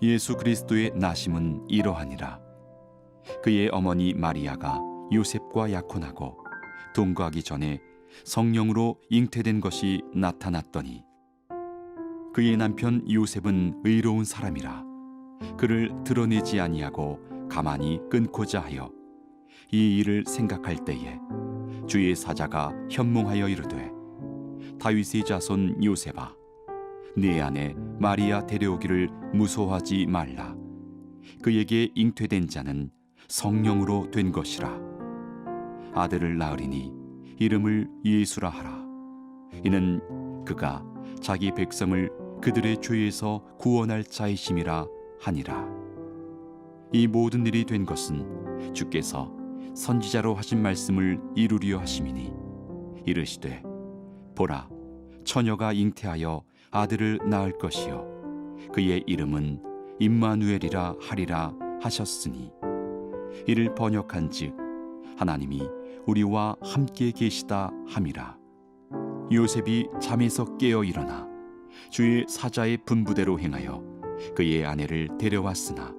예수 그리스도의 나심은 이러하니라. 그의 어머니 마리아가 요셉과 약혼하고 동거하기 전에 성령으로 잉태된 것이 나타났더니 그의 남편 요셉은 의로운 사람이라 그를 드러내지 아니하고 가만히 끊고자 하여 이 일을 생각할 때에 주의 사자가 현몽하여 이르되 다윗의 자손 요셉아 네 아내 마리아 데려오기를 무소하지 말라. 그에게 잉태된 자는 성령으로 된 것이라. 아들을 낳으리니 이름을 예수라 하라. 이는 그가 자기 백성을 그들의 죄에서 구원할 자이심이라 하니라. 이 모든 일이 된 것은 주께서 선지자로 하신 말씀을 이루려 하심이니 이르시되 보라 처녀가 잉태하여 아들을 낳을 것이요 그의 이름은 임마누엘이라 하리라 하셨으니 이를 번역한즉 하나님이 우리와 함께 계시다 함이라. 요셉이 잠에서 깨어 일어나 주의 사자의 분부대로 행하여 그의 아내를 데려왔으나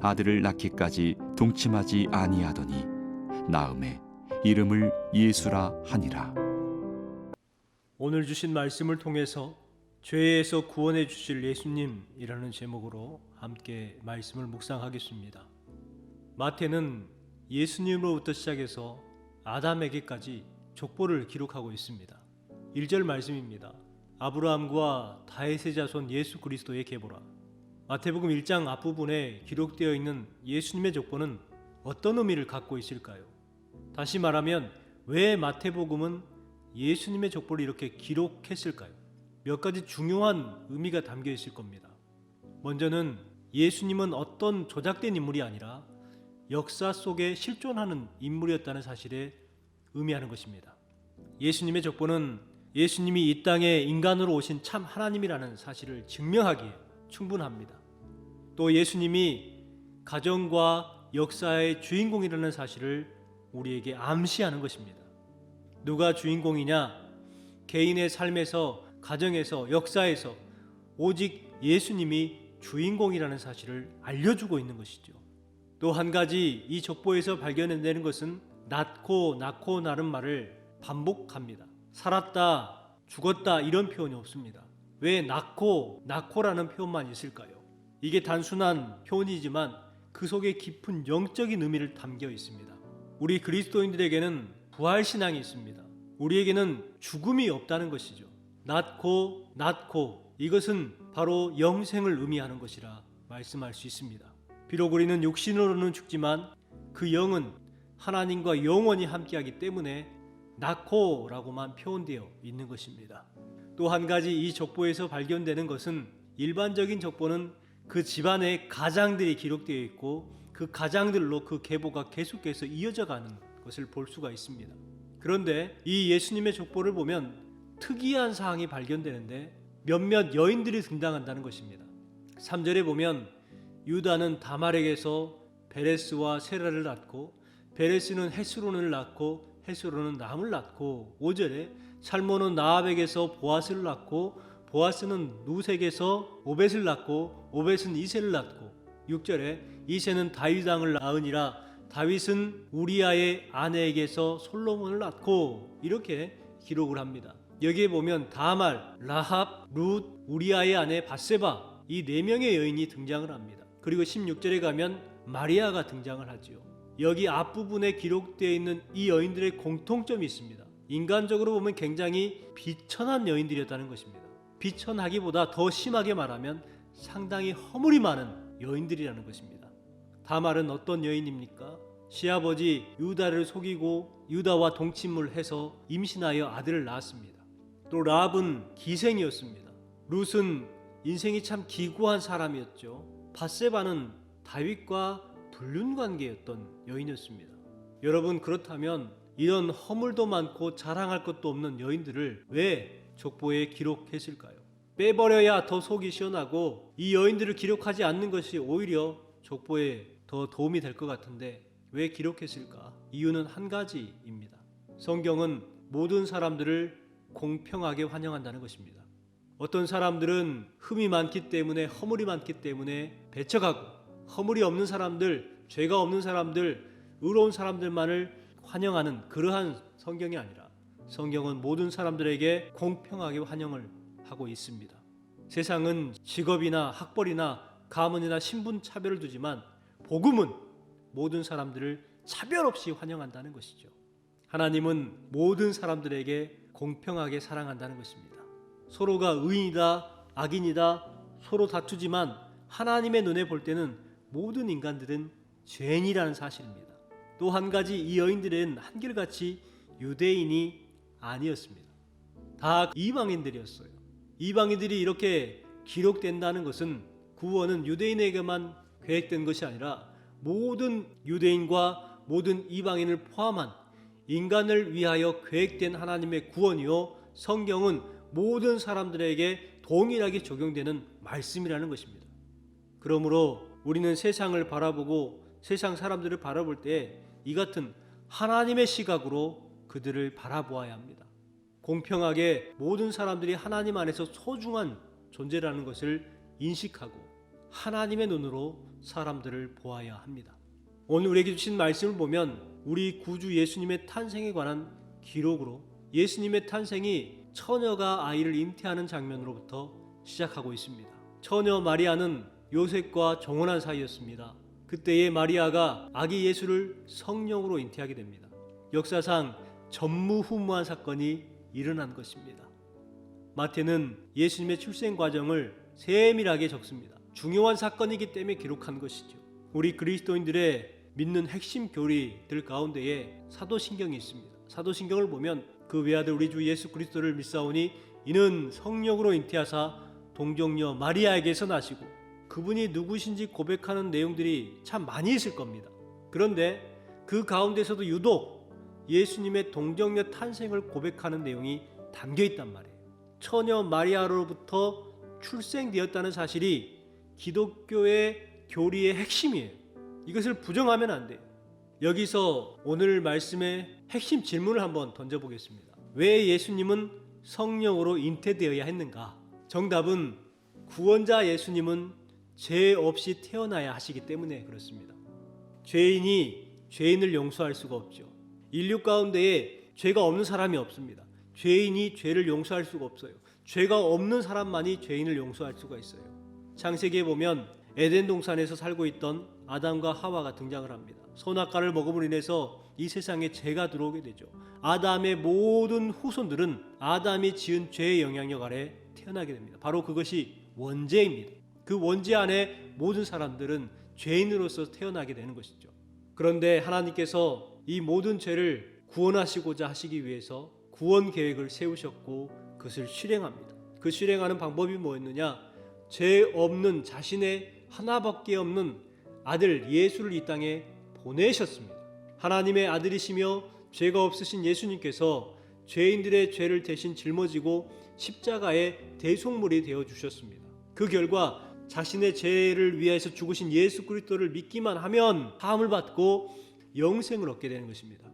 아들을 낳기까지 동침하지 아니하더니 낳음에 이름을 예수라 하니라. 오늘 주신 말씀을 통해서 죄에서 구원해 주실 예수님이라는 제목으로 함께 말씀을 묵상하겠습니다. 마태는 예수님으로부터 시작해서 아담에게까지 족보를 기록하고 있습니다. 1절 말씀입니다. 아브라함과 다윗의 자손 예수 그리스도의 계보라. 마태복음 1장 앞부분에 기록되어 있는 예수님의 족보는 어떤 의미를 갖고 있을까요? 다시 말하면 왜 마태복음은 예수님의 족보를 이렇게 기록했을까요? 몇 가지 중요한 의미가 담겨 있을 겁니다. 먼저는 예수님은 어떤 조작된 인물이 아니라 역사 속에 실존하는 인물이었다는 사실에 의미하는 것입니다. 예수님의 족보는 예수님이 이 땅에 인간으로 오신 참 하나님이라는 사실을 증명하기에 충분합니다. 또 예수님이 가정과 역사의 주인공이라는 사실을 우리에게 암시하는 것입니다. 누가 주인공이냐? 개인의 삶에서, 가정에서, 역사에서 오직 예수님이 주인공이라는 사실을 알려주고 있는 것이죠. 또 한 가지 이 족보에서 발견되는 것은 낳고 낳는 말을 반복합니다. 살았다, 죽었다 이런 표현이 없습니다. 왜 낳고라는 표현만 있을까요? 이게 단순한 표현이지만 그 속에 깊은 영적인 의미를 담겨 있습니다. 우리 그리스도인들에게는 부활신앙이 있습니다. 우리에게는 죽음이 없다는 것이죠. 낳고 이것은 바로 영생을 의미하는 것이라 말씀할 수 있습니다. 비록 우리는 육신으로는 죽지만 그 영은 하나님과 영원히 함께하기 때문에 낳고라고만 표현되어 있는 것입니다. 또 한 가지 이 족보에서 발견되는 것은 일반적인 족보는 그 집안의 가장들이 기록되어 있고 그 가장들로 그 계보가 계속해서 이어져 가는 것을 볼 수가 있습니다. 그런데 이 예수님의 족보를 보면 특이한 사항이 발견되는데 몇몇 여인들이 등장한다는 것입니다. 3절에 보면 유다는 다말에게서 베레스와 세라를 낳고 베레스는 헤스론을 낳고 헤스론은 람을 낳고 5절에 살몬은 나압에게서 보아스를 낳고 보아스는 루색에서 오벳을 낳고 오벳은 이새를 낳고 6절에 이새는 다윗 왕을 낳으니라 다윗은 우리아의 아내에게서 솔로몬을 낳고 이렇게 기록을 합니다. 여기에 보면 다말, 라합, 룻, 우리아의 아내 밧세바 이 4명의 여인이 등장을 합니다. 그리고 16절에 가면 마리아가 등장을 하죠. 여기 앞부분에 기록되어 있는 이 여인들의 공통점이 있습니다. 인간적으로 보면 굉장히 비천한 여인들이었다는 것입니다. 비천하기보다 더 심하게 말하면 상당히 허물이 많은 여인들이라는 것입니다. 다말은 어떤 여인입니까? 시아버지 유다를 속이고 유다와 동침을 해서 임신하여 아들을 낳았습니다. 또 라합은 기생이었습니다. 룻은 인생이 참 기구한 사람이었죠. 밧세바는 다윗과 불륜관계였던 여인이었습니다. 여러분, 그렇다면 이런 허물도 많고 자랑할 것도 없는 여인들을 왜 족보에 기록했을까요? 빼버려야 더 속이 시원하고 이 여인들을 기록하지 않는 것이 오히려 족보에 더 도움이 될 것 같은데 왜 기록했을까? 이유는 한 가지입니다. 성경은 모든 사람들을 공평하게 환영한다는 것입니다. 어떤 사람들은 흠이 많기 때문에, 허물이 많기 때문에 배척하고, 허물이 없는 사람들, 죄가 없는 사람들, 의로운 사람들만을 환영하는 그러한 성경이 아니라 성경은 모든 사람들에게 공평하게 환영을 하고 있습니다. 세상은 직업이나 학벌이나 가문이나 신분 차별을 두지만 복음은 모든 사람들을 차별 없이 환영한다는 것이죠. 하나님은 모든 사람들에게 공평하게 사랑한다는 것입니다. 서로가 의인이다, 악인이다 서로 다투지만 하나님의 눈에 볼 때는 모든 인간들은 죄인이라는 사실입니다. 또 한 가지, 이 여인들은 한결같이 유대인이 아니었습니다. 다 이방인들이었어요. 이방인들이 이렇게 기록된다는 것은 구원은 유대인에게만 계획된 것이 아니라 모든 유대인과 모든 이방인을 포함한 인간을 위하여 계획된 하나님의 구원이요, 성경은 모든 사람들에게 동일하게 적용되는 말씀이라는 것입니다. 그러므로 우리는 세상을 바라보고 세상 사람들을 바라볼 때 이 같은 하나님의 시각으로 그들을 바라보아야 합니다. 공평하게 모든 사람들이 하나님 안에서 소중한 존재라는 것을 인식하고 하나님의 눈으로 사람들을 보아야 합니다. 오늘 우리에게 주신 말씀을 보면 우리 구주 예수님의 탄생에 관한 기록으로 예수님의 탄생이 처녀가 아이를 잉태하는 장면으로부터 시작하고 있습니다. 처녀 마리아는 요셉과 정혼한 사이였습니다. 그때의 마리아가 아기 예수를 성령으로 잉태하게 됩니다. 역사상 전무후무한 사건이 일어난 것입니다. 마태는 예수님의 출생 과정을 세밀하게 적습니다. 중요한 사건이기 때문에 기록한 것이죠. 우리 그리스도인들의 믿는 핵심 교리들 가운데에 사도신경이 있습니다. 사도신경을 보면 그 외아들 우리 주 예수 그리스도를 믿사오니 이는 성령으로 잉태하사 동정녀 마리아에게서 나시고, 그분이 누구신지 고백하는 내용들이 참 많이 있을 겁니다. 그런데 그 가운데서도 유독 예수님의 동정녀 탄생을 고백하는 내용이 담겨 있단 말이에요. 처녀 마리아로부터 출생되었다는 사실이 기독교의 교리의 핵심이에요. 이것을 부정하면 안 돼요. 여기서 오늘 말씀의 핵심 질문을 한번 던져보겠습니다. 왜 예수님은 성령으로 잉태되어야 했는가? 정답은 구원자 예수님은 죄 없이 태어나야 하시기 때문에 그렇습니다. 죄인이 죄인을 용서할 수가 없죠. 인류 가운데에 죄가 없는 사람이 없습니다. 죄인이 죄를 용서할 수가 없어요. 죄가 없는 사람만이 죄인을 용서할 수가 있어요. 창세기에 보면 에덴 동산에서 살고 있던 아담과 하와가 등장을 합니다. 선악과를 먹음으로 인해서 이 세상에 죄가 들어오게 되죠. 아담의 모든 후손들은 아담이 지은 죄의 영향력 아래 태어나게 됩니다. 바로 그것이 원죄입니다. 그 원죄 안에 모든 사람들은 죄인으로서 태어나게 되는 것이죠. 그런데 하나님께서 이 모든 죄를 구원하시고자 하시기 위해서 구원 계획을 세우셨고 그것을 실행합니다. 그 실행하는 방법이 뭐였느냐? 죄 없는 자신의 하나밖에 없는 아들 예수를 이 땅에 보내셨습니다. 하나님의 아들이시며 죄가 없으신 예수님께서 죄인들의 죄를 대신 짊어지고 십자가의 대속물이 되어 주셨습니다. 그 결과 자신의 죄를 위해서 죽으신 예수 그리스도를 믿기만 하면 사함을 받고 영생을 얻게 되는 것입니다.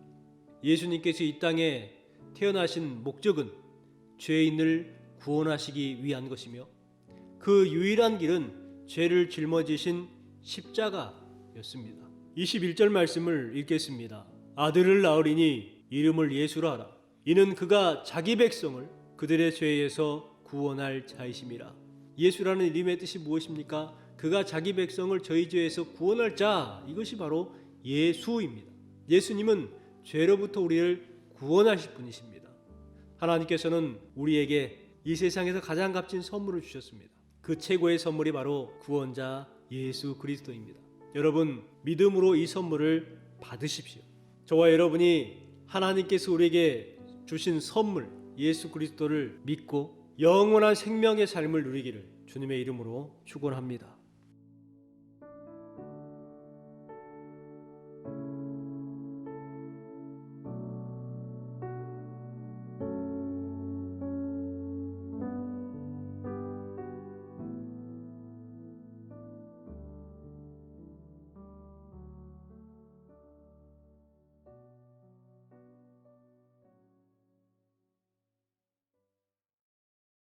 예수님께서 이 땅에 태어나신 목적은 죄인을 구원하시기 위한 것이며 그 유일한 길은 죄를 짊어지신 십자가였습니다. 21절 말씀을 읽겠습니다. 아들을 낳으리니 이름을 예수라 하라. 이는 그가 자기 백성을 그들의 죄에서 구원할 자이심이라. 예수라는 이름의 뜻이 무엇입니까? 그가 자기 백성을 저희 죄에서 구원할 자, 이것이 바로 예수입니다. 예수님은 죄로부터 우리를 구원하실 분이십니다. 하나님께서는 우리에게 이 세상에서 가장 값진 선물을 주셨습니다. 그 최고의 선물이 바로 구원자 예수 그리스도입니다. 여러분, 믿음으로 이 선물을 받으십시오. 저와 여러분이 하나님께서 우리에게 주신 선물 예수 그리스도를 믿고 영원한 생명의 삶을 누리기를 주님의 이름으로 축원합니다.